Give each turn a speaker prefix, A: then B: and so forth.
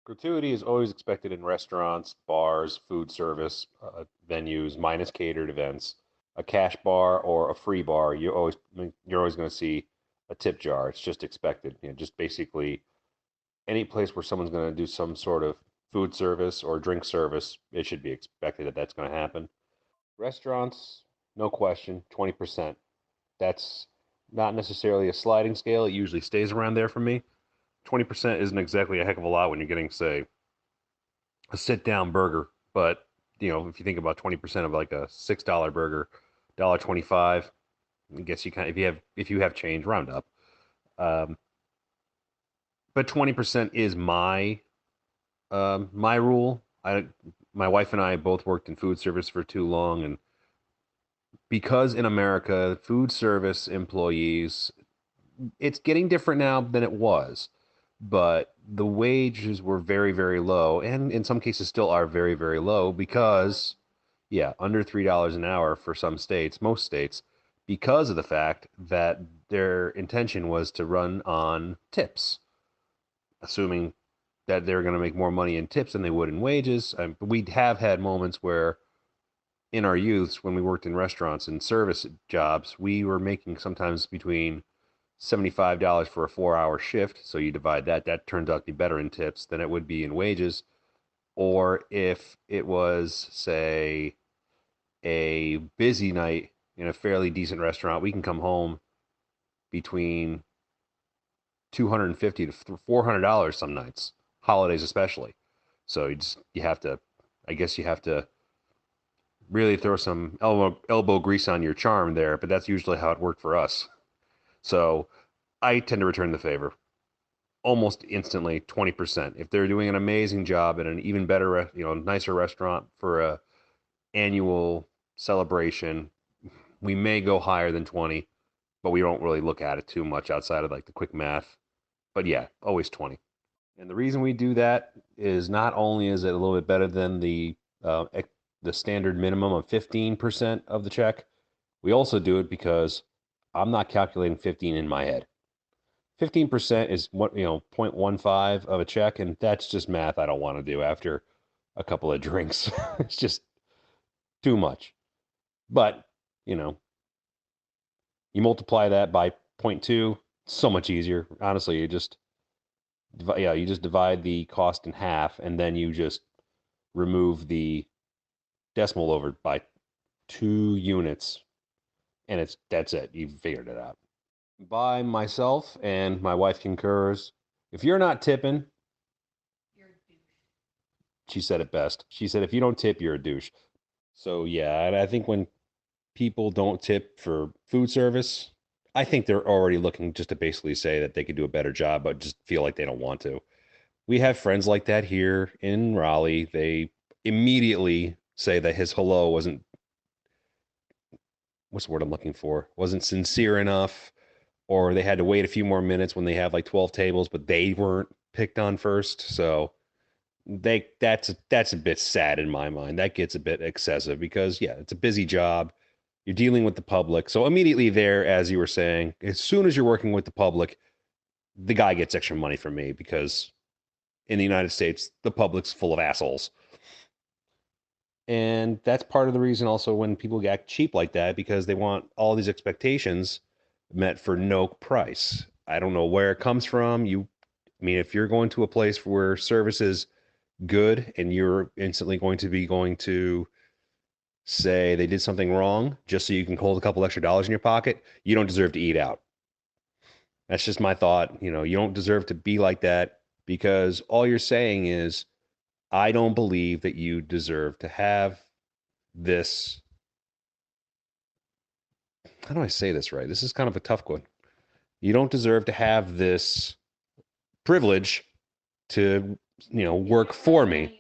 A: Gratuity is always expected in restaurants, bars, food service venues, minus catered events. A cash bar or a free bar, you're always going to see a tip jar. It's just expected. Just basically any place where someone's going to do some sort of food service or drink service, it should be expected that that's going to happen. Restaurants, no question, 20%. That's not necessarily a sliding scale. It usually stays around there for me. 20% isn't exactly a heck of a lot when you're getting, say, a sit down burger. But if you think about 20% of like a $6 burger, $1.25, I guess you kind of, if you have change, round up. Um, but 20% is my rule. My wife and I both worked in food service for too long, and because in America, food service employees, it's getting different now than it was, but the wages were very, very low, and in some cases still are very, very low because, yeah, under $3 an hour for some states, most states, because of the fact that their intention was to run on tips, assuming that they're going to make more money in tips than they would in wages. We have had moments where in our youths, when we worked in restaurants and service jobs, we were making sometimes between $75 for a 4 hour shift. So you divide that, that turns out to be better in tips than it would be in wages. Or if it was, say, a busy night in a fairly decent restaurant, we can come home between 250 to $400 some nights, holidays especially. So you have to, I guess you have to really throw some elbow grease on your charm there, but that's usually how it worked for us. So I tend to return the favor almost instantly, 20%. If they're doing an amazing job at an even better, nicer restaurant for a annual celebration, we may go higher than 20, but we don't really look at it too much outside of like the quick math. But yeah, always 20. And the reason we do that is not only is it a little bit better than the standard minimum of 15% of the check, we also do it because I'm not calculating 15 in my head. 15% is what, 0.15 of a check, and that's just math I don't want to do after a couple of drinks. It's just too much. But, you know, you multiply that by zero point 0.2, so much easier. Honestly, you just divide the cost in half, and then you just remove the decimal over by 2 units, and that's it. You've figured it out. By myself, and my wife concurs. If you're not tipping, she said it best. She said, if you don't tip, you're a douche. So yeah, and I think when people don't tip for food service, I think they're already looking just to basically say that they could do a better job, but just feel like they don't want to. We have friends like that here in Raleigh. They immediately say that his hello wasn't, what's the word I'm looking for? Wasn't sincere enough, or they had to wait a few more minutes when they have like 12 tables, but they weren't picked on first. So that's a bit sad in my mind. That gets a bit excessive because yeah, it's a busy job. You're dealing with the public. So immediately there, as you were saying, as soon as you're working with the public, the guy gets extra money from me because in the United States, the public's full of assholes. And that's part of the reason also when people get cheap like that because they want all these expectations met for no price. I don't know where it comes from. I mean, if you're going to a place where service is good and you're instantly going to say they did something wrong just so you can hold a couple extra dollars in your pocket, you don't deserve to eat out. That's just my thought. You don't deserve to be like that because all you're saying is, I don't believe that you deserve to have this. How do I say this right? This is kind of a tough one. You don't deserve to have this privilege to, work for me.